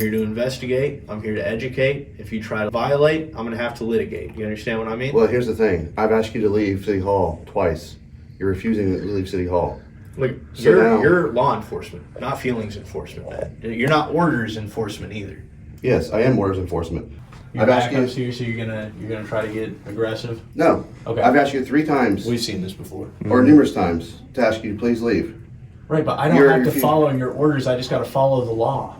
here to investigate. I'm here to educate. If you try to violate, I'm going to have to litigate. You understand what I mean? Well, here's the thing. I've asked you to leave City Hall twice. You're refusing to leave City Hall. Look, So you're law enforcement, not feelings enforcement, man. You're not orders enforcement either. Yes, I am orders enforcement. You're back up here, so you're gonna try to get aggressive? No. Okay. I've asked you 3 times. We've seen this before. Or numerous times to ask you to please leave. Right, but I don't have to follow your orders. I just got to follow the law.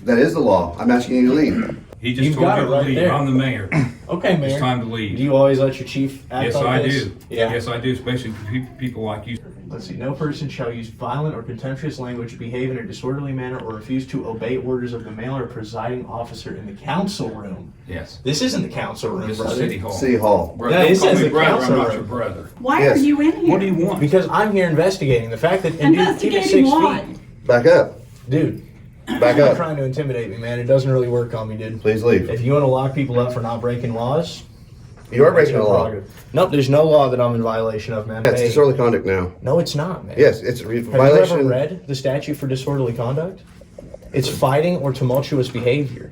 That is the law. I'm asking you to leave. He just You've told got you it to right leave. there. I'm the mayor. Okay, Mayor. It's time to leave. Do you always let your chief act Yes, like I this? do. Yeah. Yes, I do, especially people like you. Let's see. No person shall use violent or contemptuous language, behave in a disorderly manner, or refuse to obey orders of the mayor or presiding officer in the council room. Yes. This isn't the council room, This is brother. City Hall. City Hall. Brother, Yeah, don't it call says me the brother. I'm council not room. your brother. Why Yes. are you in here? What do you want? Because I'm here investigating the fact that and dude, keep it 6 Investigating what? feet. Back up. Dude, Back you're up. trying to intimidate me, man. It doesn't really work on me, dude. Please leave. If you want to lock people up for not breaking laws, You are breaking the law. Nope, there's no law that I'm in violation of, man. That's Hey, disorderly conduct now. no, it's not, man. Yes, it's a Have you violation. ever read the statute for disorderly conduct? It's fighting or tumultuous behavior.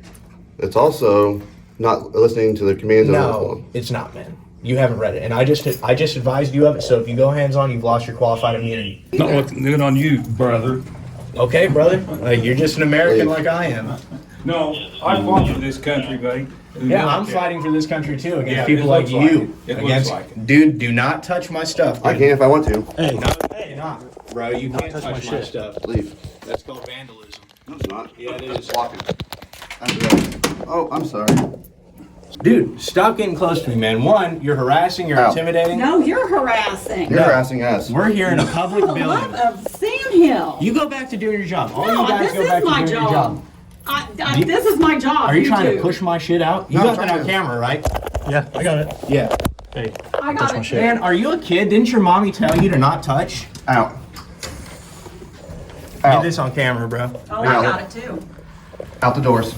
It's also not listening to the commands of the No, law. it's not, man. You haven't read it, and I just advised you of it. So if you go hands on, you've lost your qualified immunity. Not looking good on you, brother. Okay, brother. You're just an American Leave. like I am. No, I fought for this country, buddy. Yeah, I'm fighting for this country too against Yeah, people it like looks like you. it. It looks Against, like it. dude, do not touch my stuff. I dude. can if I want to. No, you're not, bro. You can't touch my stuff. Leave. That's called vandalism. No, it's not. Yeah, it is. Block it. Oh, I'm sorry. Dude, stop getting close to me, man. One, you're harassing, you're Ow. intimidating. No, you're harassing. You're harassing us. We're here in a public For the love building. of Sandhill. You go back to doing your job. All No, you guys this go is back to my doing your job. job. This is my job. Are you trying two. to push my shit out? You No, I'm got that trying on to- camera, right? Yeah, I got it. Yeah. Hey, I got it. Man, are you a kid? Didn't your mommy tell you to not touch? Out. Get Out. this on camera, bro. Oh, I Out. got it too. Out the doors.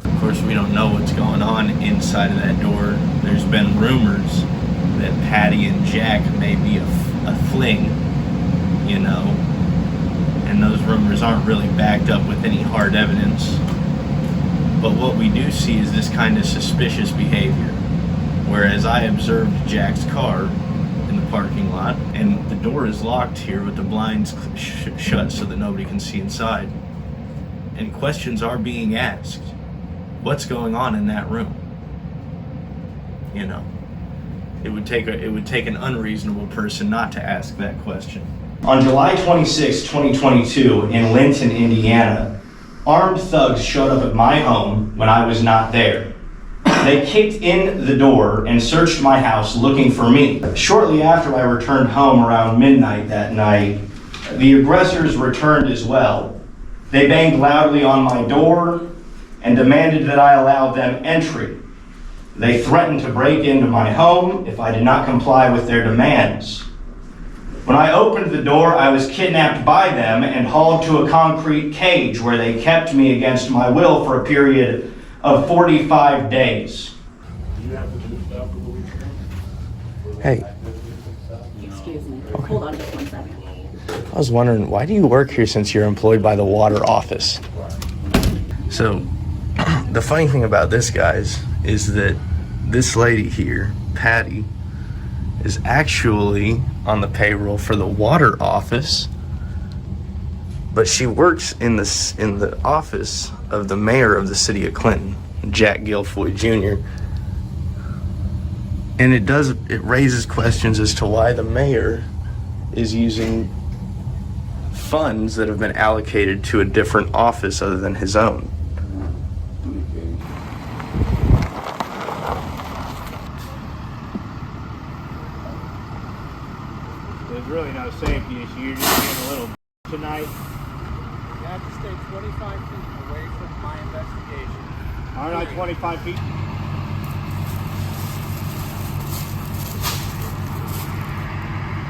Of course, we don't know what's going on inside of that door. There's been rumors that Patty and Jack may be a fling, you know, and those rumors aren't really backed up with any hard evidence. But what we do see is this kind of suspicious behavior. Whereas I observed Jack's car in the parking lot, and the door is locked here with the blinds shut so that nobody can see inside. And questions are being asked. What's going on in that room? You know, it would take an unreasonable person not to ask that question. On July 26, 2022, in Linton, Indiana, armed thugs showed up at my home when I was not there. They kicked in the door and searched my house looking for me. Shortly after I returned home around midnight that night, the aggressors returned as well. They banged loudly on my door and demanded that I allow them entry. They threatened to break into my home if I did not comply with their demands. When I opened the door, I was kidnapped by them and hauled to a concrete cage where they kept me against my will for a period of 45 days. Hey. Excuse me. Hold on just 1 second. I was wondering, why do you work here since you're employed by the water office? So, the funny thing about this, guys, is that this lady here, Patty, is actually on the payroll for the water office, but she works in the office of the mayor of the city of Clinton, Jack Guilfoyle Jr. And it raises questions as to why the mayor is using funds that have been allocated to a different office other than his own. There's really no safety issue. You're just being a little tonight. you have to stay 25 feet away from my investigation. Aren't I 25 feet?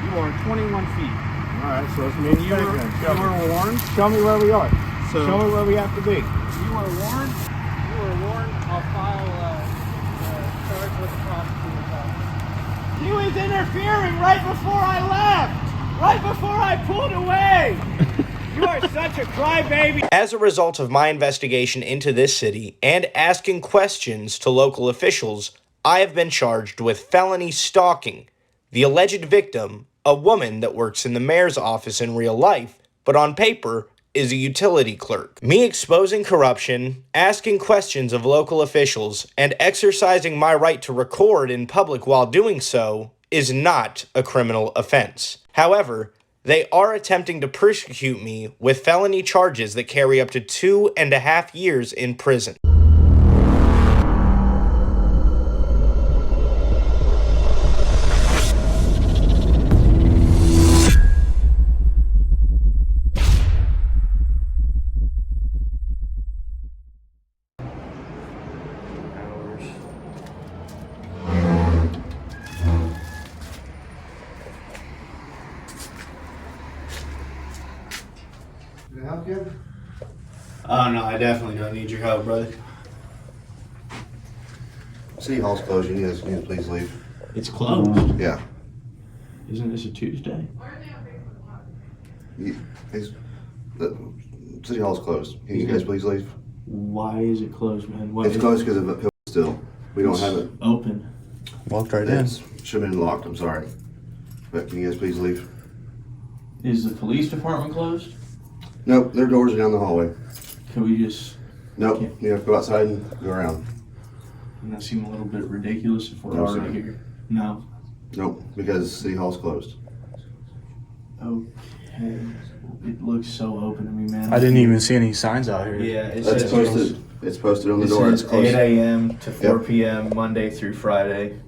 You are 21 feet. All right, so let's make You were warned. Show me where we are. So- Show me where we have to be. You were warned. You were warned. I'll file charge with the prosecutor's office. He was interfering right before I left. Right before I pulled away. You are such a crybaby. As a result of my investigation into this city and asking questions to local officials, I have been charged with felony stalking. The alleged victim, a woman that works in the mayor's office in real life, but on paper is a utility clerk. Me exposing corruption, asking questions of local officials, and exercising my right to record in public while doing so is not a criminal offense. However, they are attempting to persecute me with felony charges that carry up to 2.5 years in prison. Can I help you? Oh no, I definitely don't need your help, brother. City Hall's closed. You need to please leave. It's closed. Yeah. Isn't this a Tuesday? The City Hall's closed. Can you guys please leave? Why is it closed, man? It's closed because of COVID still. We don't have it. Open. Walked right in. It should have been locked. I'm sorry. But can you guys please leave? Is the police department closed? Nope, their doors are down the hallway. Can we just... Nope, you have to go outside and go around. Doesn't that seem a little bit ridiculous if we're No, already sir. here? No. Nope, because City Hall's closed. Okay. It looks so open to me, man. I didn't even see any signs out here. Yeah, it That's says posted. It's posted on the it door. It's says closed. 8 a.m. to 4 Yep. p.m. Monday through Friday.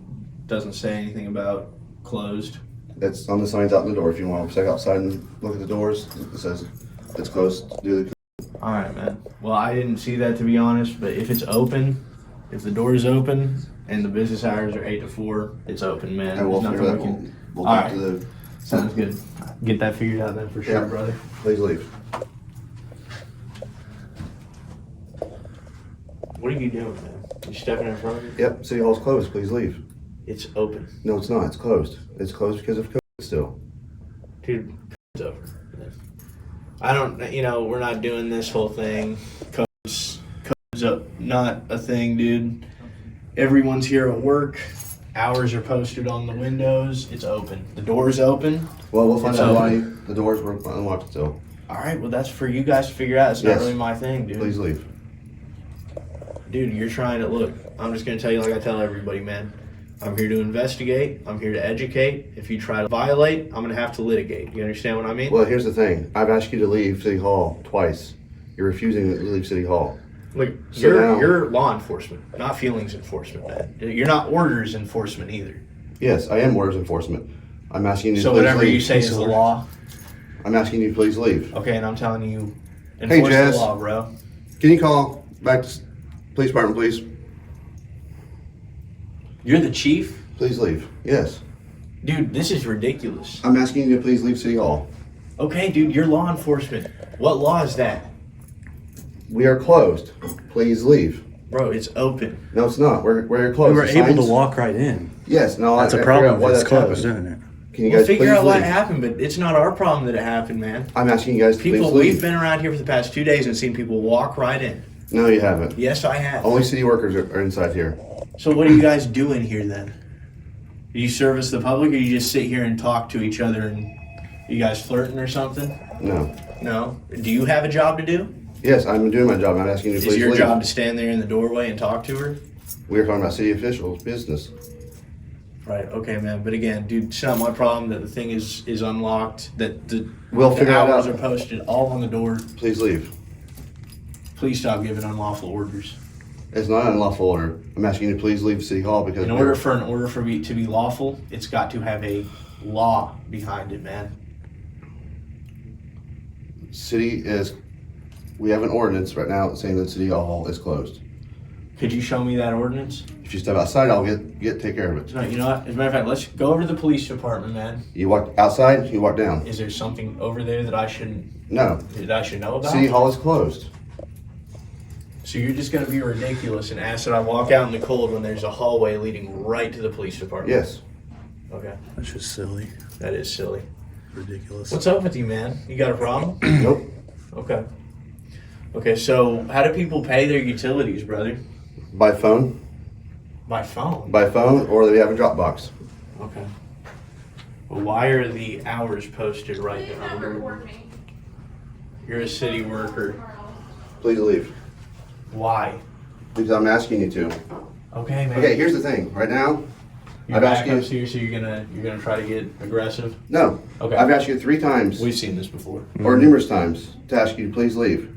Doesn't say anything about closed. It's on the signs out in the door. If you want to check outside and look at the doors, it says it's closed. Do the All right, man. Well, I didn't see that, to be honest, but if it's open, if the door is open and the business hours are 8 to 4, it's open, man. and we'll There's figure nothing that. we can... We'll All talk right. to the. Sounds good. Get that figured out then for sure, Yeah. brother. Please leave. What are you doing, man? You stepping in front of me? Yep, City Hall's closed. Please leave. It's open. No, it's not. It's closed. It's closed because of COVID still. Dude, it's over. I don't, we're not doing this whole thing. Code's not a thing, dude. Everyone's here at work. Hours are posted on the windows. It's open. The door's open. Well, we'll find It's out why open. the doors were unlocked still. All right, well, that's for you guys to figure out. It's not Yes. really my thing, dude. Please leave. Dude, you're trying to look. I'm just going to tell you like I tell everybody, man. I'm here to investigate. I'm here to educate. If you try to violate, I'm going to have to litigate. You understand what I mean? Well, here's the thing. I've asked you to leave City Hall twice. You're refusing to leave City Hall. Look, So now- you're law enforcement, not feelings enforcement, man. You're not orders enforcement either. Yes, I am orders enforcement. I'm asking you to So please whatever leave. you say is the law. I'm asking you to please leave. Okay, and I'm telling you, enforce Jazz. the law, bro. Can you call back to police department, please? You're the chief? Please leave. Yes. Dude, this is ridiculous. I'm asking you to please leave City Hall. Okay, dude, you're law enforcement. What law is that? We are closed. Please leave. Bro, it's open. No, it's not. We're We closed. were The able signs- to walk right in. Yes. No, That's I a figure out problem why if it's that's closed, happened. isn't it? Can you We'll guys figure please out what leave? happened, but it's not our problem that it happened, man. I'm asking you guys to People, please we've leave. been around here for the past 2 days and seen people walk right in. No, you haven't. Yes, I have. Only city workers are inside here. So what are you guys doing here then? Do you service the public, or you just sit here and talk to each other, and you guys flirting or something? No. No. Do you have a job to do? Yes, I'm doing my job. I'm asking you to Is please your leave. job to stand there in the doorway and talk to her? We are talking about city officials' business. Right. Okay, man. But again, dude, it's not my problem that the thing is unlocked. That the We'll figure it hours out. are posted all on the door. Please leave. Please stop giving unlawful orders. It's not an unlawful order. I'm asking you to please leave City Hall because In order for an order for me to be lawful, it's got to have a law behind it, man. city is. We have an ordinance right now saying that City Hall is closed. Could you show me that ordinance? If you step outside, I'll take care of it. No, you know what? As a matter of fact, let's go over to the police department, man. You walk outside, you walk down. Is there something over there that I should No, know about? City Hall is closed. So you're just gonna be ridiculous and ask that I walk out in the cold when there's a hallway leading right to the police department? Yes. Okay. That's just silly. That is silly. Ridiculous. What's up with you, man? You got a problem? Nope. Okay. Okay, so how do people pay their utilities, brother? By phone, By phone. or they have a Dropbox. Okay. Well, why are the hours posted right there? You're a city worker. Please leave. Why? Because I'm asking you to. Okay, man. Okay, here's the thing. Right now, You're I've asked back you. up here, so you're gonna try to get aggressive. No. Okay. I've asked you 3 times, We've seen this before. or numerous times, to ask you to please leave.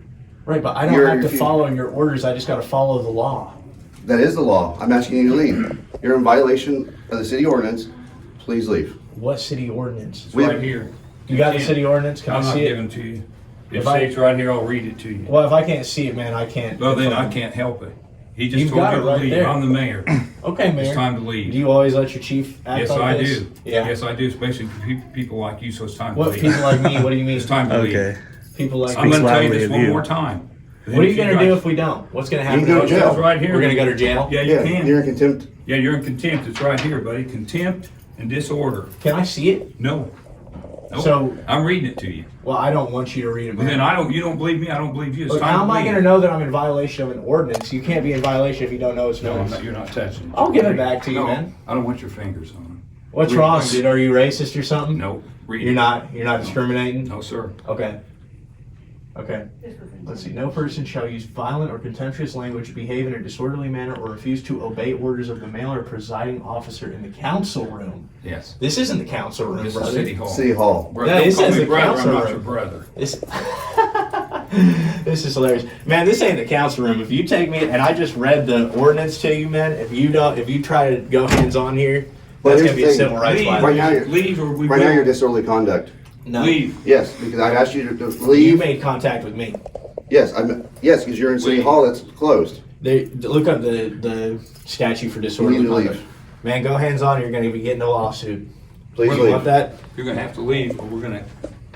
Right, but I don't You're- have to you're- follow your orders. I just got to follow the law. That is the law. I'm asking you to leave. You're in violation of the city ordinance. Please leave. What city ordinance? It's right here. You got the city ordinance? Can I'm I not see it? giving it to you. If If I- it's right here, I'll read it to you. Well, if I can't see it, man, I can't. Well, then I can't help it. He just You've told got me it to right leave. there. I'm the mayor. Okay, Mayor. It's time to Do leave. you always let your chief act Yes, like I this? do. Yeah. Yes, I do, especially for people like you, so it's time to What leave. people like me? What do you mean? It's time to leave. Okay. People like I'm me. going to tell you loudly this of one you. more time. What are you gonna do if we don't? What's gonna happen? You can go to jail. It's right here. We're gonna go to jail. Yeah, you Yeah, can. you're in contempt. Yeah, you're in contempt. It's right here, buddy. Contempt and disorder. Can I see it? No. Nope. So- I'm reading it to you. Well, I don't want you to read it. Well, Man. then you don't believe me. I don't believe you. It's Look, time how to am I leave. gonna know that I'm in violation of an ordinance? You can't be in violation if you don't know it's No, notice. you're not touching it. I'll give it back to you, No, man. I don't want your fingers on What's Read it. wrong, dude? Are you racist or something? it. No. Read You're it. not. You're not discriminating. No, sir. Okay. Okay. Let's see. No person shall use violent or contemptuous language, behave in a disorderly manner, or refuse to obey orders of the mayor or presiding officer in the council room. Yes. This isn't the council room, This is brother. City Hall. City Hall. Brother, Yeah, it don't call says me the brother. I'm council not room. your brother. This, this is hilarious, man. This ain't the council room. If you take me and I just read the ordinance to you, man. If you try to go hands on here, Well, that's here's gonna be the a thing. civil rights Leave, Right violation. now, you're- leave or we Right now, will. you're disorderly conduct. No, Leave. Yes, because I've asked you to you leave. made contact with me. Yes, yes, because you're in City Leave. Hall that's closed. Look up the statute for You disorderly need to conduct. leave. Man, go hands on. You're gonna be getting a lawsuit. Please You want leave. that? You're gonna have to leave, or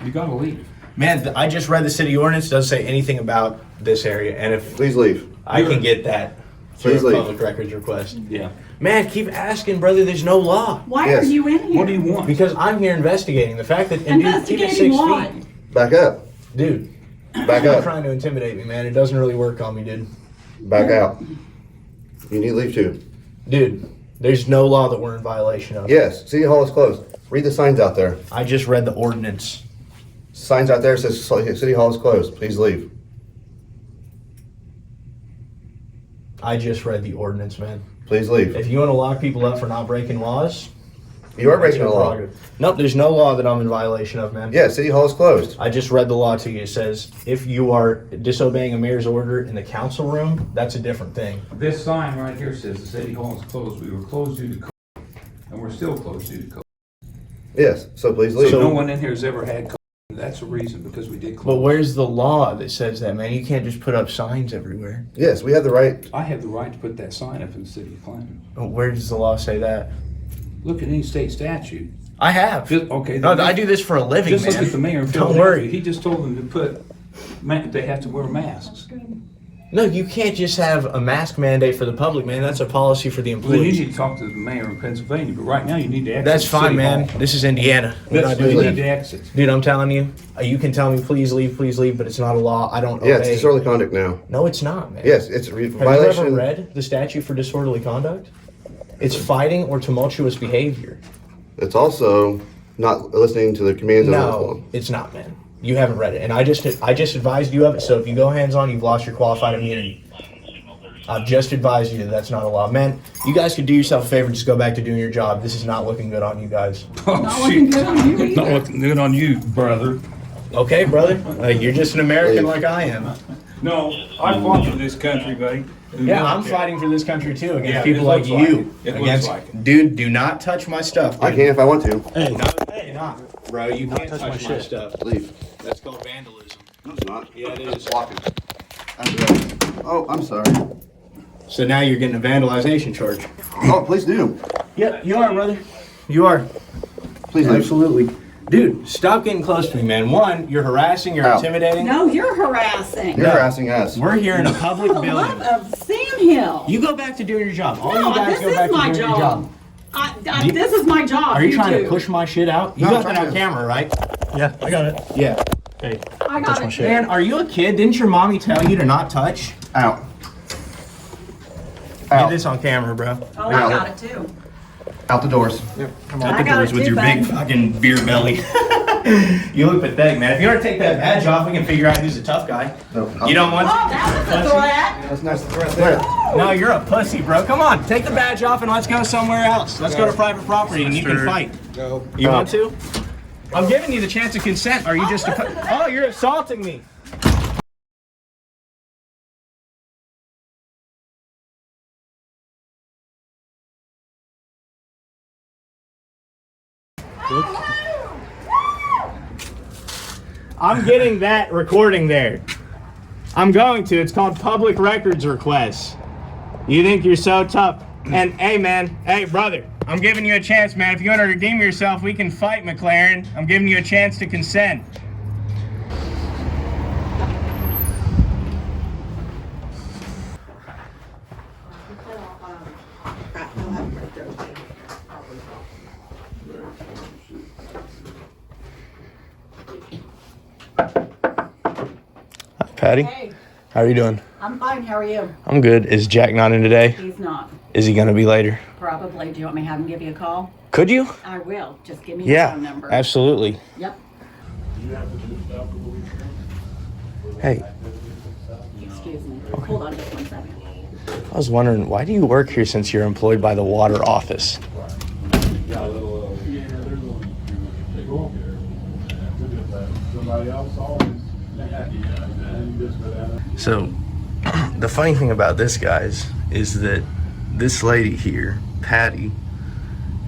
you gotta leave. Man, I just read the city ordinance. Doesn't say anything about this area, and if Please leave. I can get that for Please a leave. public records request. Yeah. Man, keep asking, brother. There's no law. Why Yes. are you in here? What do you want? Because I'm here investigating the fact that and dude, keep it 6 Investigating what? feet. Back up. Dude, Back you're up. trying to intimidate me, man. It doesn't really work on me, dude. Back out. You need to leave too. Dude, there's no law that we're in violation of. Yes, City Hall is closed. Read the signs out there. I just read the ordinance. Signs out there says City Hall is closed. Please leave. I just read the ordinance, man. Please leave. If you want to lock people up for not breaking laws, You are that's breaking your the law. prerogative. Nope, there's no law that I'm in violation of, man. Yeah, City Hall is closed. I just read the law to you. It says if you are disobeying a mayor's order in the council room, that's a different thing. This sign right here says the city hall is closed. We were closed due to COVID, and we're still closed due to COVID. Yes, so please So leave. no one in here has ever had COVID. That's the reason, because we did But close. where's the law that says that, man? You can't just put up signs everywhere. Yes, we have the right. I have the right to put that sign up in the city of Clinton. Where does the law say that? Look at any state statute. I have. Okay. No, then I do this for a living, Just man. look at the mayor in Don't Philadelphia. worry. He just told them to they have to wear masks. No, you can't just have a mask mandate for the public, man. That's a policy for the Well, then you employees. need to talk to the mayor in Pennsylvania, but right now you need to exit. That's fine, City man. Hall. This is Indiana. We're not You doing need that. to exit. Dude, I'm telling you, you can tell me please leave, but it's not a law. I don't Yeah, it's obey. disorderly conduct now. No, it's not, man. Yes, it's Have you violation. ever read the statute for disorderly conduct? It's fighting or tumultuous behavior. It's also not listening to the commands of the No, it's not, man. You haven't read it, and I just advised you of it. So if you go hands on, you've lost your qualified immunity. I've just advised you that that's not a law, man. You guys could do yourself a favor, just go back to doing your job. This is not looking good on you guys. Not looking good on you Not either. looking good on you, brother. Okay, brother, you're just an American like I am. No, I fought for this country, buddy. Yeah, I'm fighting for this country too against Yeah, people it like looks like you. it. It looks Against, like it. dude, do not touch my stuff. I Dude. can if I want to. Hey, not, bro. You can't touch my shit. stuff. Leave. That's called vandalism. No, it's not. Yeah, it is. Blocking. Oh, I'm sorry. So now you're getting a vandalization charge. Oh, please do. Yep, you are, brother. You are. Please leave. Absolutely. Dude, stop getting close to me, man. One, you're harassing, you're Ow. intimidating. No, you're harassing. You're harassing us. We're here in a public For the love building. of Sam Hill. You go back to doing your job. All No, you guys this go is back to my doing your job. job. This is my job. Are you trying two. to push my shit out? You No, got I'm that trying on to. camera, right? Yeah, I got it. Yeah. Hey, I touch got my it. shit. Man, are you a kid? Didn't your mommy tell you to not touch? Out. Get Out. this on camera, bro. Oh, I got it too. Out the doors. Out I the got doors it with too, your big bud. fucking beer belly. You look pathetic, man. If you want to take that badge off, we can figure out who's a tough guy. No, You don't want Oh, to? that was a threat. That's nice to threat there. No, you're a pussy, bro. Come on, take the badge off and let's go somewhere else. Let's go to private property and you can fight. Go. You want to? I'm giving you the chance of consent. Are you just a... Oh, you're assaulting me. I'm getting that recording there. I'm going to. It's called public records requests. You think you're so tough. And hey, man. Hey, brother. I'm giving you a chance, man. If you want to redeem yourself, we can fight, McLaren. I'm giving you a chance to consent. Patty, Hey, how are you doing? I'm fine. How are you? I'm good. Is Jack not in today? He's not. Is he gonna be later? Probably. Do you want me to have him give you a call? Could you? I will. Just give me your phone number. absolutely. Yep. Hey, Excuse me. Hold on just one second. I was wondering, why do you work here since you're employed by the water office? So, the funny thing about this, guys, is that this lady here, Patty,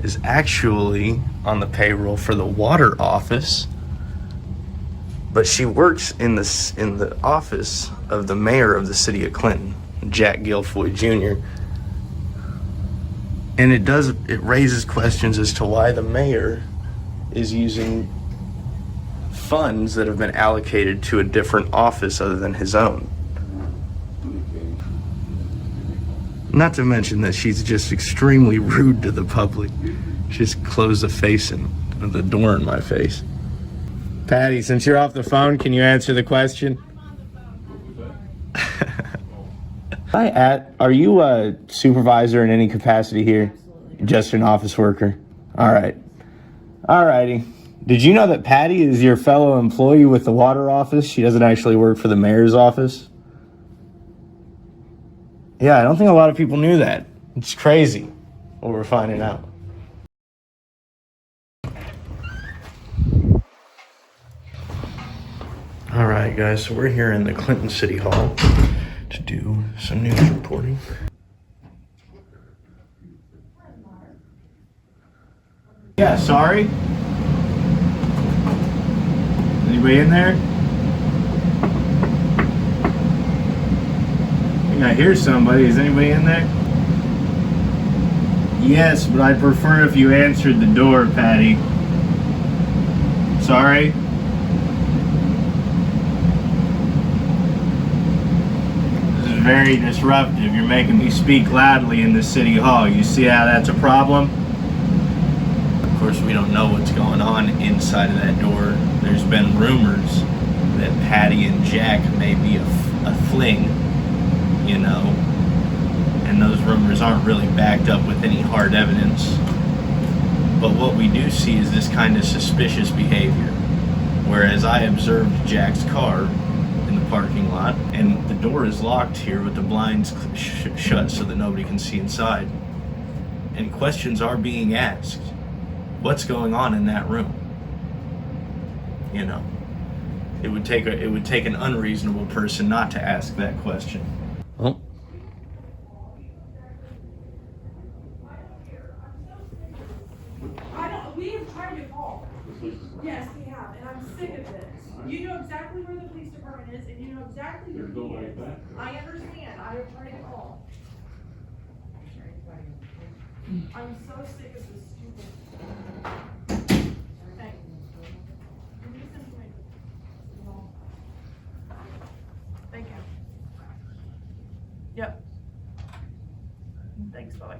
is actually on the payroll for the water office, but she works in the office of the mayor of the city of Clinton, Jack Guilfoyle Jr. And it raises questions as to why the mayor is using funds that have been allocated to a different office other than his own. Not to mention that she's just extremely rude to the public. Just closed the door in my face. Patty, since you're off the phone, can you answer the question? Are you a supervisor in any capacity here? Just an office worker? All right. All righty. Did you know that Patty is your fellow employee with the water office? She doesn't actually work for the mayor's office. Yeah, I don't think a lot of people knew that. It's crazy what we're finding out. All right, guys, so we're here in the Clinton City Hall to do some news reporting. Yeah, sorry. Anybody in there? I think I hear somebody. Is anybody in there? Yes, but I'd prefer if you answered the door, Patty. Sorry. This is very disruptive. You're making me speak loudly in the city hall. You see how that's a problem? Of course, we don't know what's going on inside of that door. There's been rumors that Patty and Jack may be a fling, you know, and those rumors aren't really backed up with any hard evidence. But what we do see is this kind of suspicious behavior. Whereas I observed Jack's car in the parking lot, and the door is locked here with the blinds shut so that nobody can see inside. And questions are being asked. What's going on in that room? You know, it would take an unreasonable person not to ask that question. Well, We have tried to call. Yes, we have, and I'm sick of this. You know exactly where the police department is, and you know exactly who he is. I understand, I have tried to call. I'm so sick of this stupid. Hey. Thank you. Yep. Thanks, bye.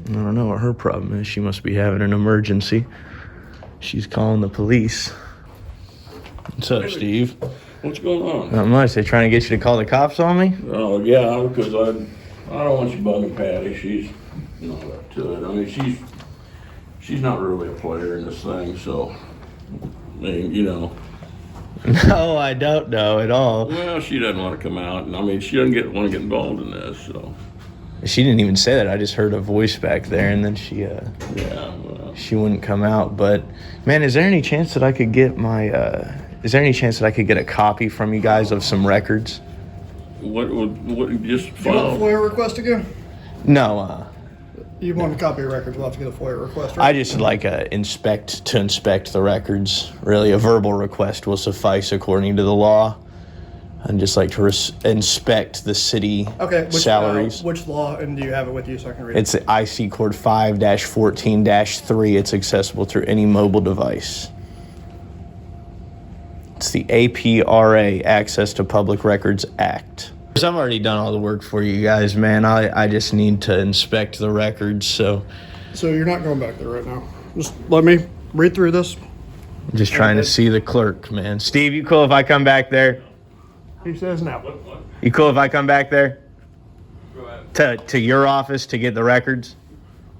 I don't know what her problem is. She must be having an emergency. She's calling the police. What's up, Steve? What's going on? Not much. They trying to get you to call the cops on me? Oh, yeah, because I don't want you bugging Patty. She's not up to it. I mean, she's not really a player in this thing, so, I mean, you know. No, I don't know at all. Well, she doesn't want to come out, and I mean, she doesn't want to get involved in this, so. She didn't even say that. I just heard a voice back there, and then she Well, she wouldn't come out. But man, is there any chance that I could get my is there any chance that I could get a copy from you guys of some records? what just You want a file? FOIA request again? No, You want a copy of records, we'll have to get a FOIA request, right? I just like inspect the records. Really, a verbal request will suffice according to the law. I'd just like to inspect the city salaries. Which law, and do you have it with you so I can read It's it? IC Code 5-14-3. It's accessible through any mobile device. It's the APRA, Access to Public Records Act. I've already done all the work for you guys, man. I just need to inspect the records, so So you're not going back there right now. Just let me read through this. I'm just trying to see the clerk, man. Steve, you cool if I come back there? He says no. You cool if I come back there? Go ahead. To your office to get the records?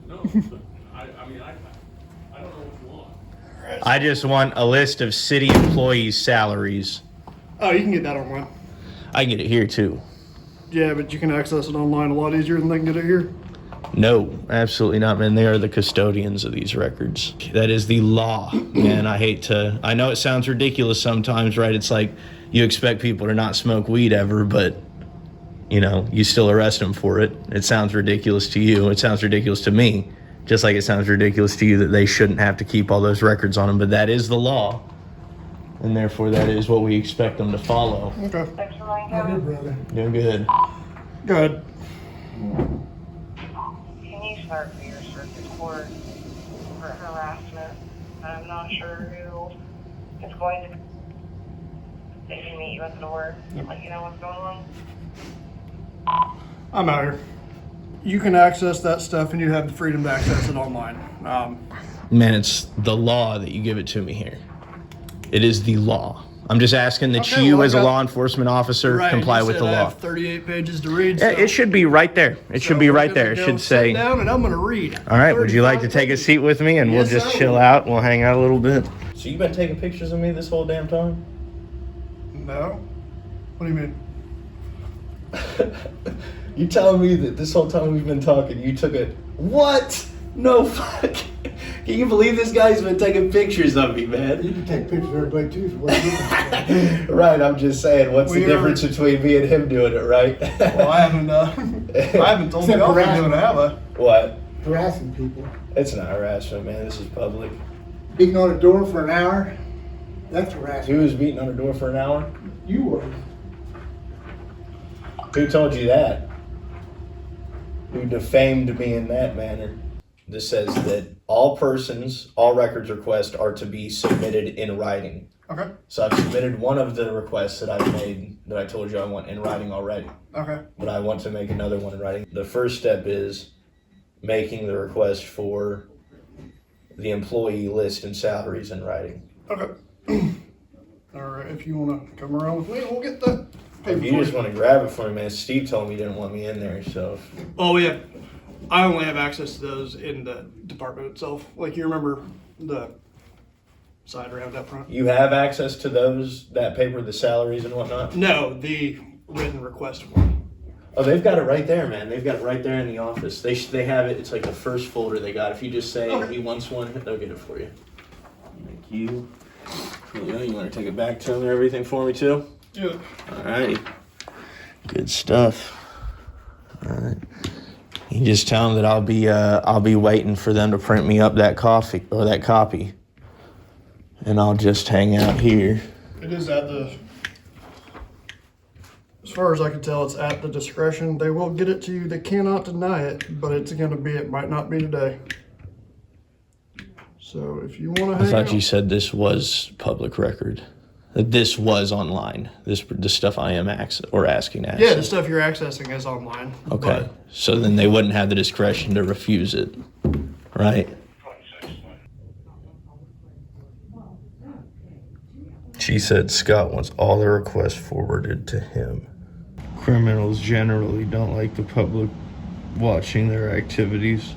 No, I mean, I don't know what you want. I just want a list of city employees' salaries. Oh, you can get that online. I can get it here too. Yeah, but you can access it online a lot easier than they can get it here. No, absolutely not, man. They are the custodians of these records. That is the law, man. I know it sounds ridiculous sometimes, right? It's like you expect people to not smoke weed ever, but, you know, you still arrest them for it. It sounds ridiculous to you. It sounds ridiculous to me, just like it sounds ridiculous to you that they shouldn't have to keep all those records on them. But that is the law, and therefore that is what we expect them to follow. Okay. Doing good. Go ahead. Can you start for your circuit court for harassment? I'm not sure who is going to. They can meet you at the door and let you know what's going on. I'm out here. You can access that stuff and you have the freedom to access it online. Man, it's the law that you give it to me here. It is the law. I'm just asking that Okay, you, well, as a I got- law enforcement officer, Right, comply you with said the I law. have 38 pages to read. Yeah, so- it should be right there. It should so be we're right there. It gonna should go say. sit down and I'm gonna read. All right. Would you like to 35 take a pages. seat with me and we'll Yes, just I chill will. out? We'll hang out a little bit. So you've been taking pictures of me this whole damn time? No. What do you mean? You telling me that this whole time we've been talking, you took it? What? No fuck. Can you believe this guy's been taking pictures of me, man? You can take pictures of everybody too. So what you doing? Right, I'm just saying, what's the difference between me and him doing it, right? Well, I haven't told you Except all we're harassment. doing, have I? What? Harassing people. It's not harassment, man. This is public. Beating on a door for an hour. That's harassment. Who was beating on the door for an hour? You were. Who told you that? Who defamed me in that manner? This says that all records requests are to be submitted in writing. Okay. So I've submitted one of the requests that I've made that I told you I want in writing already. Okay. But I want to make another one in writing. The first step is making the request for the employee list and salaries in writing. Okay. All right. If you want to come around with me, we'll get the paper. If you just want to grab it for me, man. Steve told me he didn't want me in there, so. Oh yeah. I only have access to those in the department itself. Like you remember the side round up front? You have access to that paper, the salaries and whatnot? No, the written request form. Oh, they've got it right there, man. They've got it right there in the office. They have it. It's like the first folder they got. If you just say he wants one, they'll get it for you. Thank you. Yeah, you want to take it back to them and everything for me too? Yeah. All right. Good stuff. All right. You just tell them that I'll be waiting for them to print me up that copy, and I'll just hang out here. It is at as far as I can tell, it's at the discretion. They will get it to you. They cannot deny it, but it might not be today. So if you want to I hang thought out, you said this was public record. That this was online. The stuff I am asking to access. yeah, the stuff you're accessing is online. Okay. but- So then they wouldn't have the discretion to refuse it, right? She said Scott wants all the requests forwarded to him. Criminals generally don't like the public watching their activities.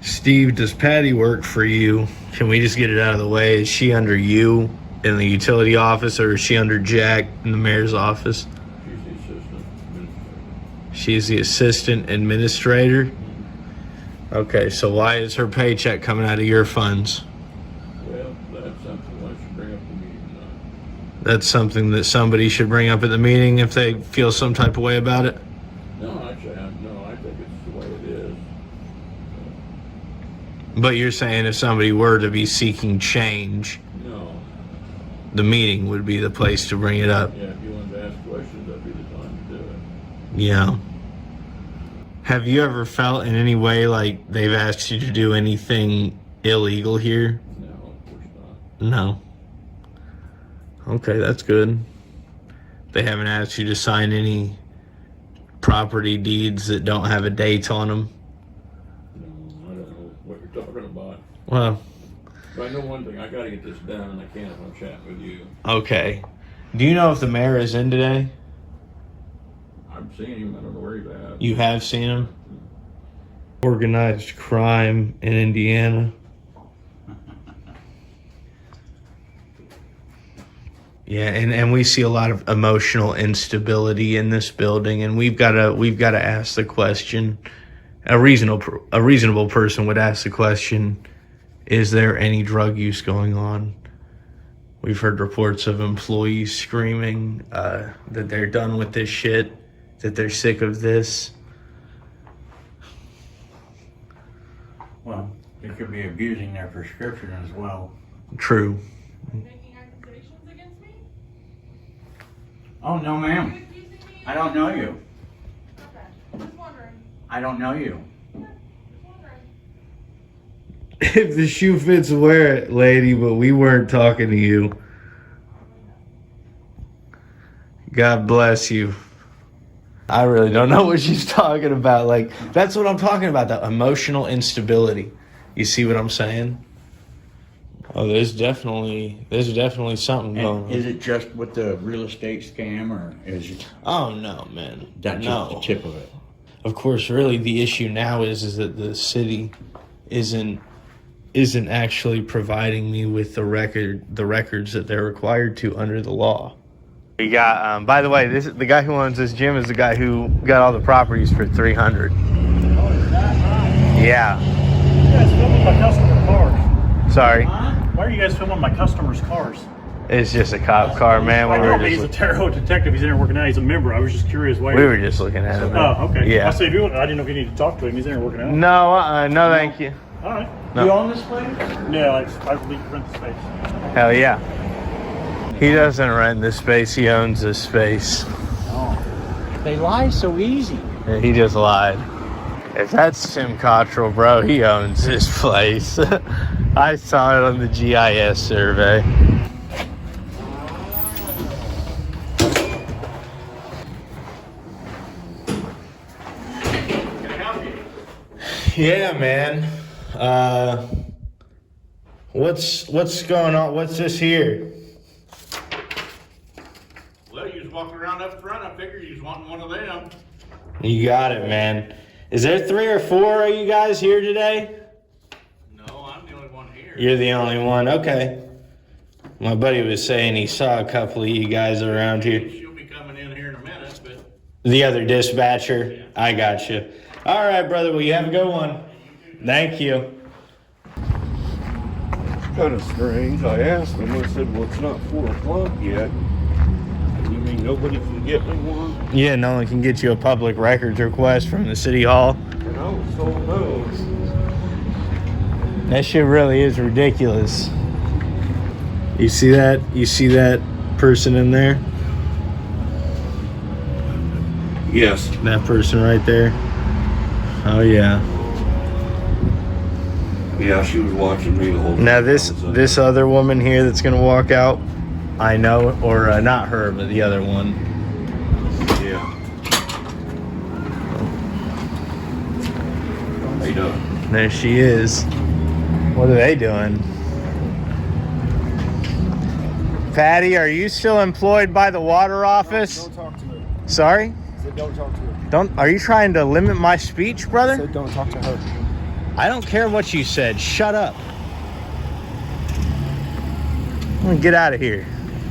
Steve, does Patty work for you? Can we just get it out of the way? Is she under you in the utility office, or is she under Jack in the mayor's office? She's the assistant administrator. She's the assistant administrator? Okay, so why is her paycheck coming out of your funds? Well, that's something I should bring up the meeting tonight. That's something that somebody should bring up at the meeting if they feel some type of way about it? No, actually, I think it's the way it is. But you're saying if somebody were to be seeking change, No, the meeting would be the place to bring it up? yeah, if you wanted to ask questions, that'd be the time to do it. Yeah. Have you ever felt in any way like they've asked you to do anything illegal here? No, of course not. No. Okay, that's good. They haven't asked you to sign any property deeds that don't have a date on them? No, I don't know what you're talking about. Well, But I know one thing, I gotta get this done, and I can't if I'm chatting with you. okay. Do you know if the mayor is in today? I'm seeing him, I don't know where he's at. You have seen him? Organized crime in Indiana. Yeah, and we see a lot of emotional instability in this building, and we've got to ask the question. A reasonable person would ask the question: is there any drug use going on? We've heard reports of employees screaming that they're done with this shit, that they're sick of this. Well, they could be abusing their prescription as well. True. Making accusations against me? Oh, no, Are you ma'am. accusing me? I don't know you. Okay, just wondering. I don't know you. Just wondering. If the shoe fits, wear it, lady, but we weren't talking to you. God bless you. I really don't know what she's talking about. Like, that's what I'm talking about, the emotional instability. You see what I'm saying? Oh, there's definitely something going on. And is it just with the real estate scam, or is it Oh, no, man. that just No. the tip of it? Of course, really, the issue now is that the city isn't actually providing me with the records that they're required to under the law. We got, by the way, the guy who owns this gym is the guy who got all the properties for $300. Oh, is that right? Yeah. You guys filming my customer cars. Sorry, Why are you guys filming my customers' cars? it's just a cop car, man. I know, but he's a terror detective. He's in there working out. He's a member. I was just curious why. We were just looking at him. Oh, okay. Yeah. I say, I didn't know if you needed to talk to him. He's in there working out. No, thank you. All right. No. You own this place? No, I believe rent the space. Hell yeah. He doesn't rent this space. He owns this space. Oh. They lie so easy. Yeah, he just lied. If that's Tim Cottrell, bro, he owns this place. I saw it on the GIS survey. Can I help you? Yeah, man. What's going on? What's this here? Well, you was walking around up front, I figured you was wanting one of them. You got it, man. Is there 3 or 4 of you guys here today? No, I'm the only one here. You're the only one. Okay. My buddy was saying he saw a couple of you guys around here. She'll be coming in here in a minute, but The other dispatcher. I got you. All right, brother. Well, you have a good one. Thank you. Kind of strange. I asked him, I said, well, it's not 4 o'clock yet. You mean nobody can get me one? Yeah, no one can get you a public records request from the city hall. And I was told no. That shit really is ridiculous. You see that? You see that person in there? Yes. That person right there? Oh, yeah. Yeah, she was watching me the whole time. Now this other woman here that's gonna walk out, I know, or not her, but the other one. Yeah. How you doing? There she is. What are they doing? Patty, are you still employed by the water office? Don't talk to her. Sorry? I said don't talk to her. Are you trying to limit my speech, I brother? said don't talk to her. I don't care what you said. Shut up. I'm gonna get out of here.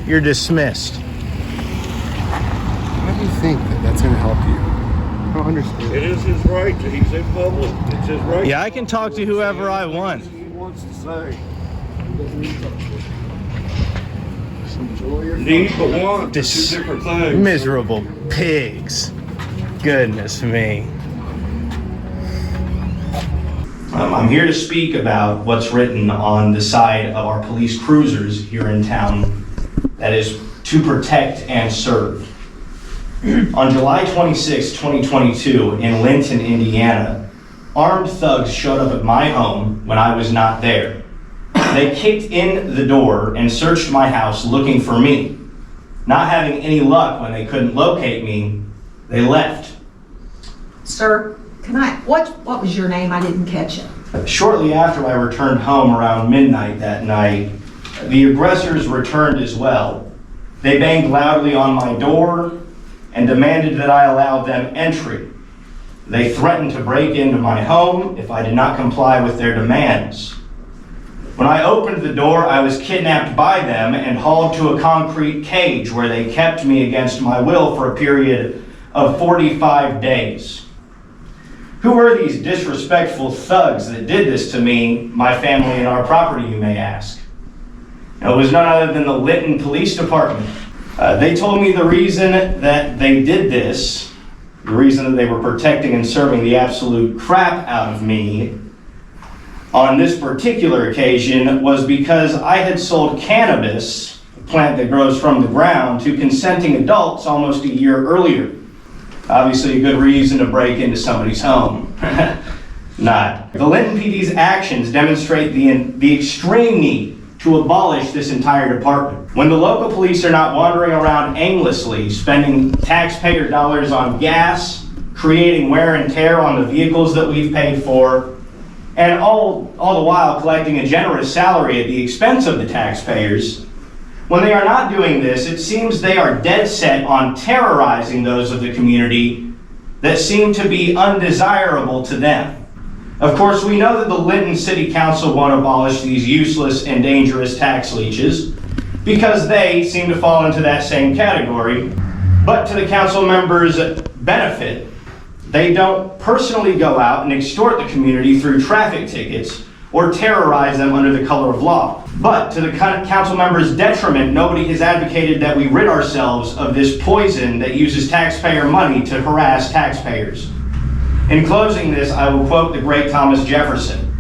You're dismissed. Why do you think that that's going to help you? I don't understand. It is his right. He's in public. It's his right. Yeah, I can talk to whoever I want. He wants to say. He doesn't need to talk to her. Just enjoy your Need fun. but want. Two different things. Miserable pigs. Goodness me. I'm here to speak about what's written on the side of our police cruisers here in town, that is to protect and serve. On July 26, 2022, in Linton, Indiana, armed thugs showed up at my home when I was not there. They kicked in the door and searched my house looking for me. Not having any luck when they couldn't locate me, they left. Sir, what was your name? I didn't catch it. Shortly after I returned home around midnight that night, the aggressors returned as well. They banged loudly on my door and demanded that I allow them entry. They threatened to break into my home if I did not comply with their demands. When I opened the door, I was kidnapped by them and hauled to a concrete cage where they kept me against my will for a period of 45 days. Who are these disrespectful thugs that did this to me, my family, and our property, you may ask? It was none other than the Linton Police Department. They told me the reason that they did this, the reason that they were protecting and serving the absolute crap out of me on this particular occasion, was because I had sold cannabis, a plant that grows from the ground, to consenting adults almost a year earlier. Obviously a good reason to break into somebody's home. Not. The Linton PD's actions demonstrate the extreme need to abolish this entire department. When the local police are not wandering around aimlessly, spending taxpayer dollars on gas, creating wear and tear on the vehicles that we've paid for, and all the while collecting a generous salary at the expense of the taxpayers, when they are not doing this, it seems they are dead set on terrorizing those of the community that seem to be undesirable to them. Of course, we know that the Linton City Council won't abolish these useless and dangerous tax leeches because they seem to fall into that same category. But to the council members' benefit, they don't personally go out and extort the community through traffic tickets or terrorize them under the color of law. But to the council members' detriment, nobody has advocated that we rid ourselves of this poison that uses taxpayer money to harass taxpayers. In closing this, I will quote the great Thomas Jefferson.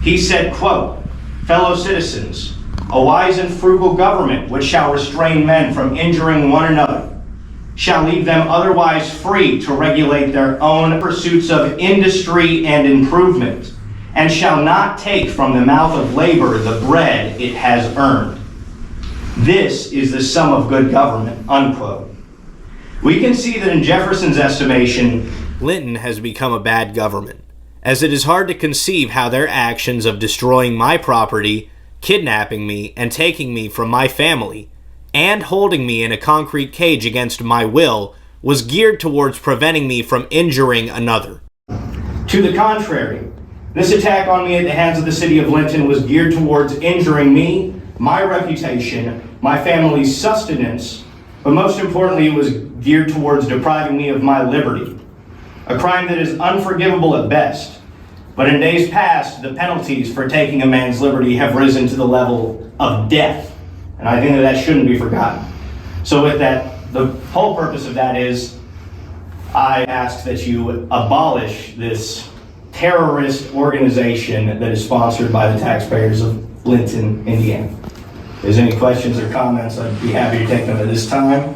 He said, quote, "Fellow citizens, a wise and frugal government which shall restrain men from injuring one another, shall leave them otherwise free to regulate their own pursuits of industry and improvement, and shall not take from the mouth of labor the bread it has earned. This is the sum of good government," unquote. We can see that in Jefferson's estimation, Linton has become a bad government, as it is hard to conceive how their actions of destroying my property, kidnapping me, and taking me from my family, and holding me in a concrete cage against my will, was geared towards preventing me from injuring another. To the contrary, this attack on me at the hands of the city of Linton was geared towards injuring me, my reputation, my family's sustenance, but most importantly, it was geared towards depriving me of my liberty. A crime that is unforgivable at best, but in days past, the penalties for taking a man's liberty have risen to the level of death, and I think that shouldn't be forgotten. So with that, the whole purpose of that is, I ask that you abolish this terrorist organization that is sponsored by the taxpayers of Linton, Indiana. If there's any questions or comments, I'd be happy to take them at this time.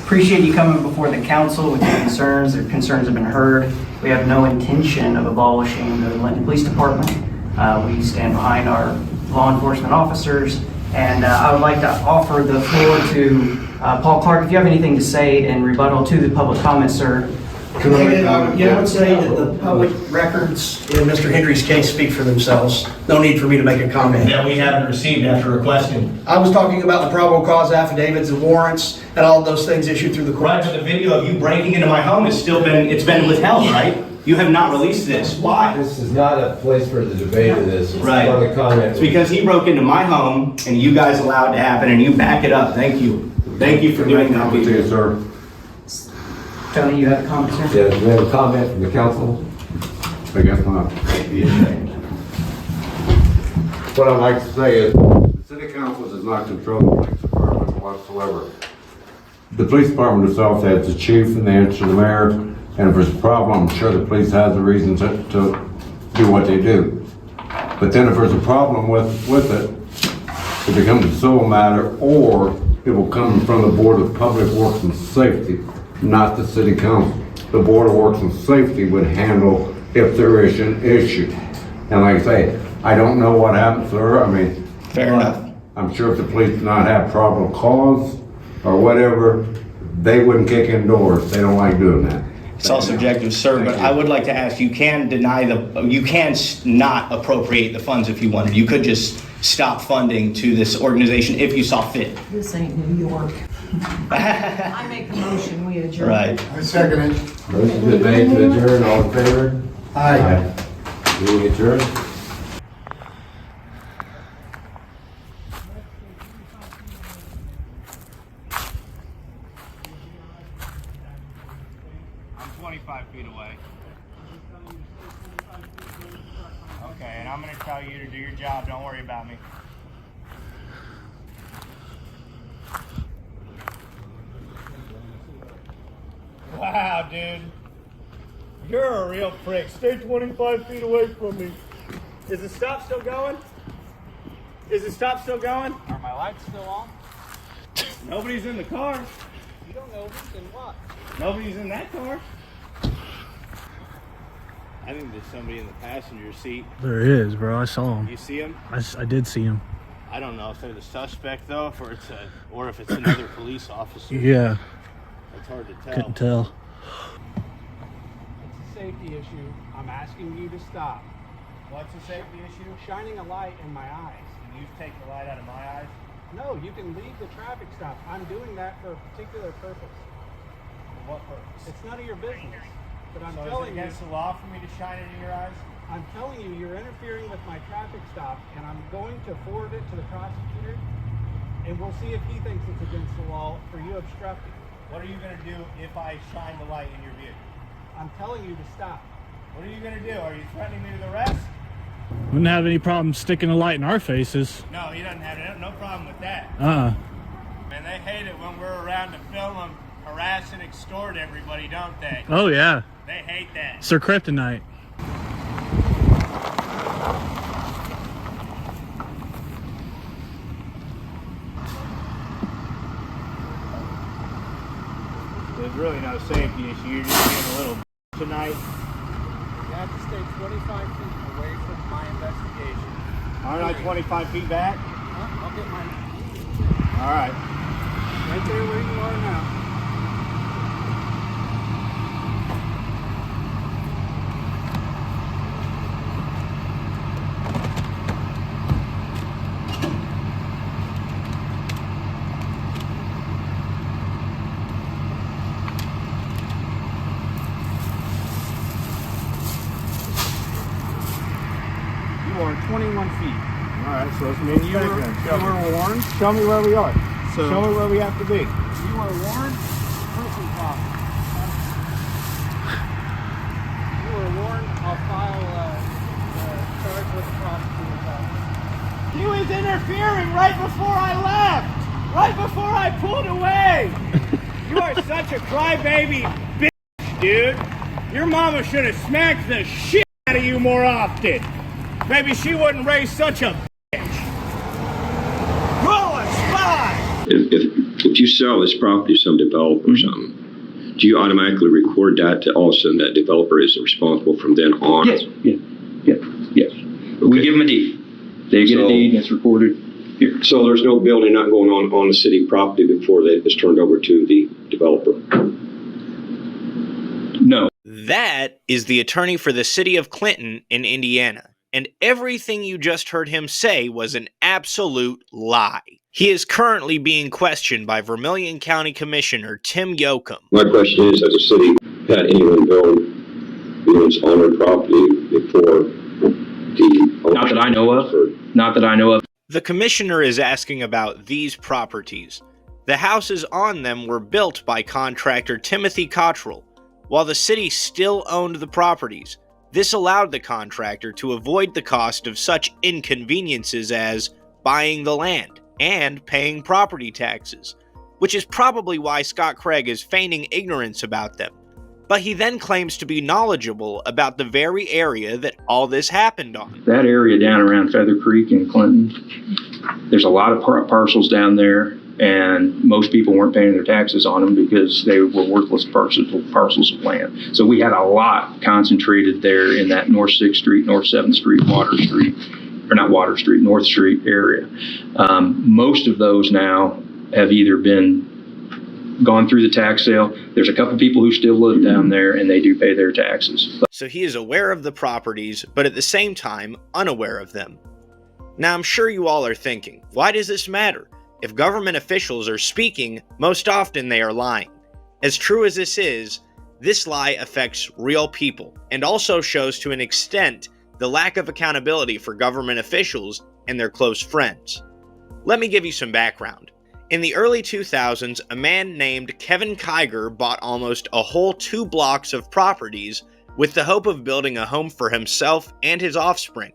Appreciate you coming before the council with your concerns. Their concerns have been heard. We have no intention of abolishing the Linton Police Department. We stand behind our law enforcement officers, and I would like to offer the floor to Paul Clark. If you have anything to say in rebuttal to the public comments, sir, Yeah, I would say that the public records in Mr. Hendry's case speak for themselves. No need for me to make a comment. That we haven't received after requesting. I was talking about the probable cause affidavits, the warrants, and all of those things issued through the Right, courts. but the video of you breaking into my home has still been, it's been withheld, right? You have not released this. Why? This is not a place for the debate of this. It's Right. for the comment. It's because he broke into my home and you guys allowed it to happen and you back it up. Thank you. Thank you for doing that. Sir. Tony, you have a comment, sir? Yeah, do we have a comment from the council? I guess not. What I'd like to say is, the city council does not control the police department whatsoever. The police department itself has the chief and they answer the mayor, and if there's a problem, I'm sure the police has a reason to do what they do. But then if there's a problem with it, it becomes a civil matter, or it will come from the Board of Public Works and Safety, not the city council. The Board of Works and Safety would handle if there is an issue. And like I say, I don't know what happened, sir. I mean, Fair enough. I'm sure if the police did not have probable cause or whatever, they wouldn't kick in doors. They don't like doing that. It's all subjective, sir, but I would like to ask, you can not appropriate the funds if you wanted. You could just stop funding to this organization if you saw fit. This ain't New York. I make the motion, we adjourn. Right. I second it. Motion's been made to adjourn. All in favor? Aye. Meeting adjourned. I'm 25 feet away. Okay, and I'm gonna tell you to do your job. Don't worry about me. Wow, dude. You're a real prick. Stay 25 feet away from me. Is the stop still going? Is the stop still going? Are my lights still on? Nobody's in the car. You don't know who's in what? Nobody's in that car. I think there's somebody in the passenger seat. There is, bro. I saw him. You see him? I did see him. I don't know if they're the suspect though, or if it's another police officer. Yeah. It's hard to tell. Couldn't tell. It's a safety issue. I'm asking you to stop. What's a safety issue? Shining a light in my eyes. Can you take the light out of my eyes? No, you can leave the traffic stop. I'm doing that for a particular purpose. For what purpose? It's none of your business. But I'm telling you. Is it against the law for me to shine it in your eyes? I'm telling you, you're interfering with my traffic stop, and I'm going to forward it to the prosecutor, and we'll see if he thinks it's against the law for you obstructing. What are you going to do if I shine the light in your vehicle? I'm telling you to stop. What are you going to do? Are you threatening me with arrest? Wouldn't have any problem sticking a light in our faces. No, he doesn't have no problem with that. Uh-uh. Man, they hate it when we're around to film them, harass and extort everybody, don't they? Oh, yeah. They hate that. It's their kryptonite. There's really no safety issue. You're just being a little tonight. You have to stay 25 feet away from my investigation. Aren't I 25 feet back? I'll get mine. All right. Right there where you are now. You are 21 feet. All right, so it's me and you were warned. Show me where we are. So, show me where we have to be. You were warned. Person problem. You were warned. I'll file charge with the prosecutor's office. He was interfering right before I left. Right before I pulled away. You are such a crybaby bitch, dude. Your mama should have smacked the shit out of you more often. Maybe she wouldn't raise such a bitch. Roll a spy! If you sell this property to some developer or something, do you automatically record that to all of a sudden that developer is responsible from then on? Yes. Yes. Okay. We give them a deed. They get a deed and it's recorded here. So there's no building not going on the city property before it's turned over to the developer? No. That is the attorney for the city of Clinton in Indiana, and everything you just heard him say was an absolute lie. He is currently being questioned by Vermilion County Commissioner Tim Yoakum. My question is, has the city had anyone build units on their property before the... Not that I know of. Not that I know of. The commissioner is asking about these properties. The houses on them were built by contractor Timothy Cottrell, while the city still owned the properties. This allowed the contractor to avoid the cost of such inconveniences as buying the land and paying property taxes, which is probably why Scott Craig is feigning ignorance about them. But he then claims to be knowledgeable about the very area that all this happened on. That area down around Feather Creek in Clinton, there's a lot of parcels down there, and most people weren't paying their taxes on them because they were worthless parcels of land. So we had a lot concentrated there in that North 6th Street, North 7th Street, North Street area. Most of those now have either been gone through the tax sale. There's a couple people who still live down there, and they do pay their taxes. So he is aware of the properties, but at the same time, unaware of them. Now, I'm sure you all are thinking, why does this matter? If government officials are speaking, most often they are lying. As true as this is, this lie affects real people, and also shows to an extent the lack of accountability for government officials and their close friends. Let me give you some background. In the early 2000s, a man named Kevin Kiger bought almost a whole 2 blocks of properties with the hope of building a home for himself and his offspring.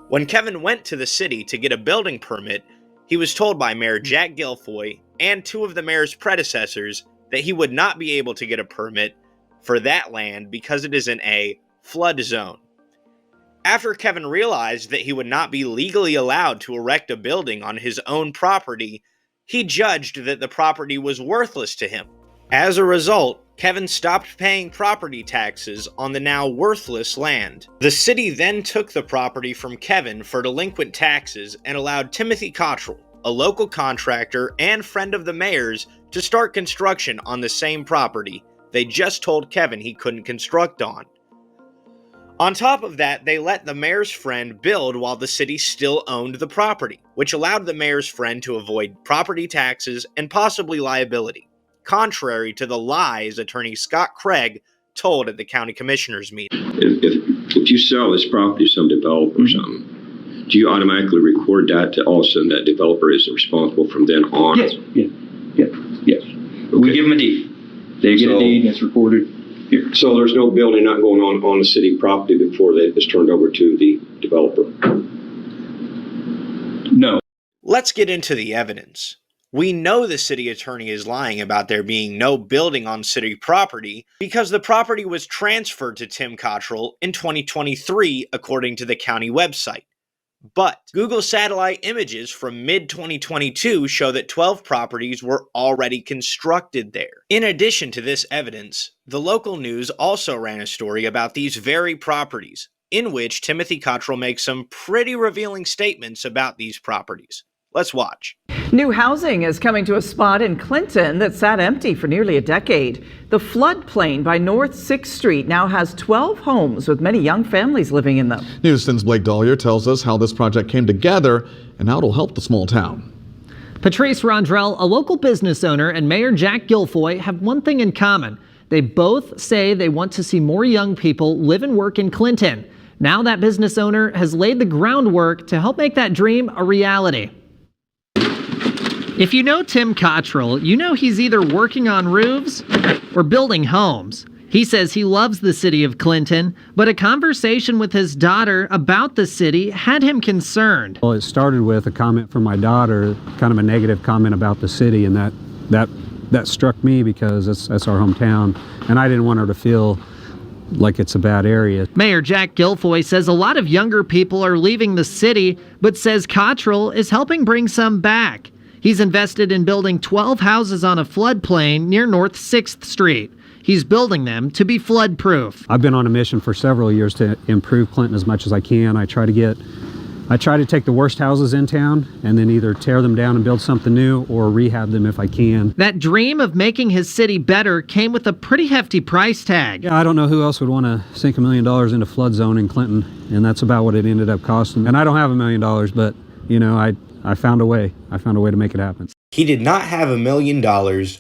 When Kevin went to the city to get a building permit, he was told by Mayor Jack Guilfoyle and 2 of the mayor's predecessors that he would not be able to get a permit for that land because it is in a flood zone. After Kevin realized that he would not be legally allowed to erect a building on his own property, he judged that the property was worthless to him. As a result, Kevin stopped paying property taxes on the now worthless land. The city then took the property from Kevin for delinquent taxes and allowed Timothy Cottrell, a local contractor and friend of the mayor's, to start construction on the same property they just told Kevin he couldn't construct on. On top of that, they let the mayor's friend build while the city still owned the property, which allowed the mayor's friend to avoid property taxes and possibly liability, contrary to the lies attorney Scott Craig told at the county commissioners meeting. If you sell this property to some developer or something, do you automatically record that to also that developer is responsible from then on? Yes. Okay. We give them a deed. They get a deed and it's recorded here. So there's no building not going on the city property before it's turned over to the developer? No. Let's get into the evidence. We know the city attorney is lying about there being no building on city property because the property was transferred to Tim Cottrell in 2023, according to the county website. But Google satellite images from mid-2022 show that 12 properties were already constructed there. In addition to this evidence, the local news also ran a story about these very properties, in which Timothy Cottrell makes some pretty revealing statements about these properties. Let's watch. New housing is coming to a spot in Clinton that sat empty for nearly a decade. The floodplain by North 6th Street now has 12 homes with many young families living in them. News 10's Blake Dahlia tells us how this project came together and how it'll help the small town. Patrice Rondrell, a local business owner, and Mayor Jack Guilfoyle have one thing in common. They both say they want to see more young people live and work in Clinton. Now that business owner has laid the groundwork to help make that dream a reality. If you know Tim Cottrell, you know he's either working on roofs or building homes. He says he loves the city of Clinton, but a conversation with his daughter about the city had him concerned. Well, it started with a comment from my daughter, kind of a negative comment about the city, and that struck me because that's our hometown, and I didn't want her to feel like it's a bad area. Mayor Jack Guilfoyle says a lot of younger people are leaving the city, but says Cottrell is helping bring some back. He's invested in building 12 houses on a floodplain near North 6th Street. He's building them to be flood-proof. I've been on a mission for several years to improve Clinton as much as I can. I try to get I try to take the worst houses in town and then either tear them down and build something new or rehab them if I can. That dream of making his city better came with a pretty hefty price tag. Yeah, I don't know who else would want to sink $1 million into flood zone in Clinton, and that's about what it ended up costing. And I don't have $1 million, but you know, I found a way. I found a way to make it happen. He did not have $1 million,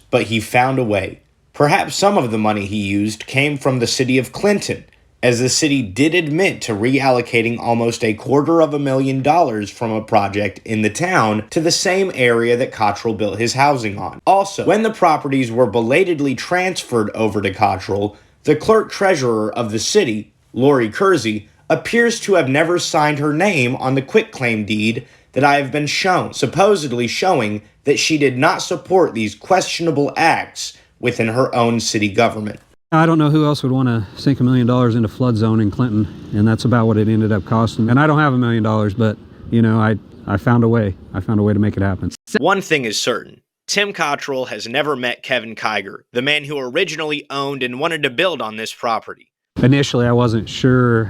but he found a way. Perhaps some of the money he used came from the city of Clinton, as the city did admit to reallocating almost $250,000 from a project in the town to the same area that Cottrell built his housing on. Also, when the properties were belatedly transferred over to Cottrell, the clerk-treasurer of the city, Lori Kersey, appears to have never signed her name on the quitclaim deed that I have been shown, supposedly showing that she did not support these questionable acts within her own city government. I don't know who else would want to sink $1 million into flood zone in Clinton, and that's about what it ended up costing. And I don't have $1 million, but you know, I found a way. I found a way to make it happen. One thing is certain. Tim Cottrell has never met Kevin Kiger, the man who originally owned and wanted to build on this property. Initially, I wasn't sure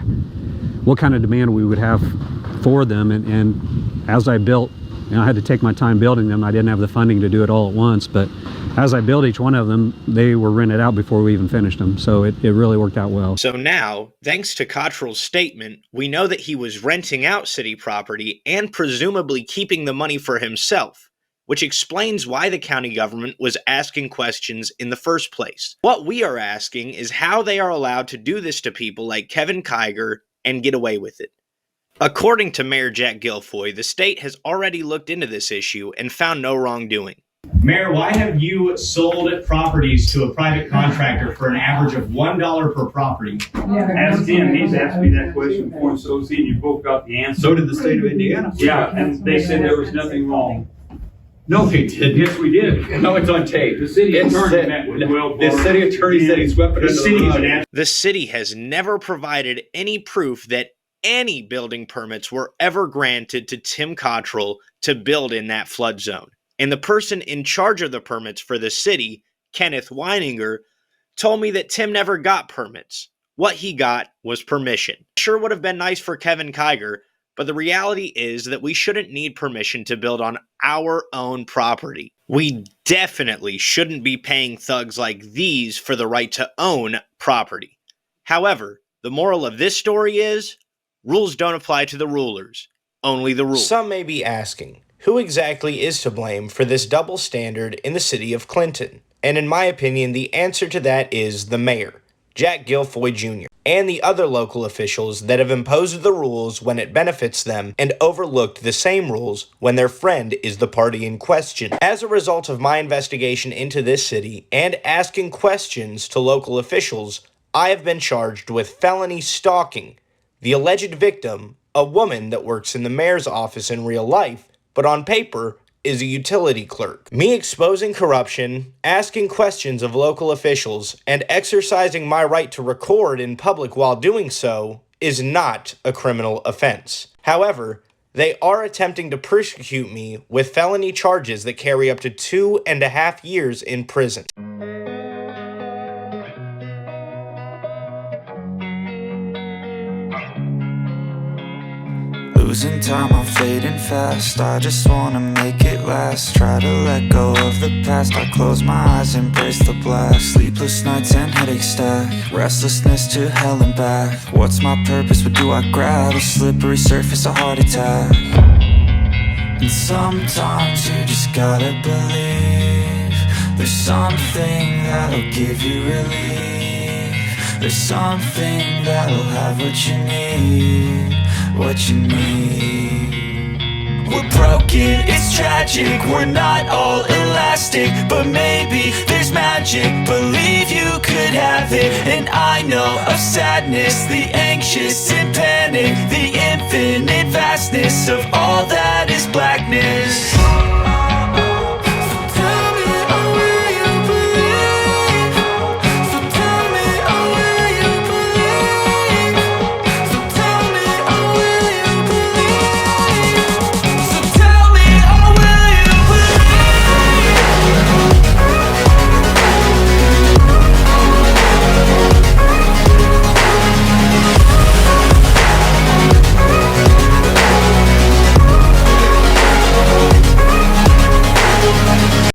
what kind of demand we would have for them, and as I built, you know, I had to take my time building them. I didn't have the funding to do it all at once, but as I built each one of them, they were rented out before we even finished them, so it really worked out well. So now, thanks to Cottrell's statement, we know that he was renting out city property and presumably keeping the money for himself, which explains why the county government was asking questions in the first place. What we are asking is how they are allowed to do this to people like Kevin Kiger and get away with it. According to Mayor Jack Guilfoyle, the state has already looked into this issue and found no wrongdoing. Mayor, why have you sold properties to a private contractor for an average of $1 per property? Ask him, he's asked me that question before, and so has he, and you both got the answer. So did the state of Indiana. Yeah, and they said there was nothing wrong. No, they didn't. Yes, we did. No, it's on tape. The city attorney met with Will. The city attorney said he swept it under the rug. The city has never provided any proof that any building permits were ever granted to Tim Cottrell to build in that flood zone. And the person in charge of the permits for the city, Kenneth Weininger, told me that Tim never got permits. What he got was permission. Sure would have been nice for Kevin Kiger, but the reality is that we shouldn't need permission to build on our own property. We definitely shouldn't be paying thugs like these for the right to own property. However, the moral of this story is, rules don't apply to the rulers, only the rules. Some may be asking, who exactly is to blame for this double standard in the city of Clinton? And in my opinion, the answer to that is the mayor, Jack Guilfoyle Jr., and the other local officials that have imposed the rules when it benefits them and overlooked the same rules when their friend is the party in question. As a result of my investigation into this city and asking questions to local officials, I have been charged with felony stalking. The alleged victim, a woman that works in the mayor's office in real life, but on paper is a utility clerk. Me exposing corruption, asking questions of local officials, and exercising my right to record in public while doing so is not a criminal offense. However, they are attempting to persecute me with felony charges that carry up to 2.5 years in prison. Losing time, I'm fading fast. I just wanna make it last. Try to let go of the past. I close my eyes, embrace the blast. Sleepless nights and headaches stack. Restlessness to hell and back. What's my purpose? What do I grab? A slippery surface, a heart attack. And sometimes you just gotta believe there's something that'll give you relief. There's something that'll have what you need. What you need. We're broken, it's tragic. We're not all elastic, but maybe there's magic. Believe you could have it. And I know of sadness, the anxious and panic, the infinite vastness of all that is blackness.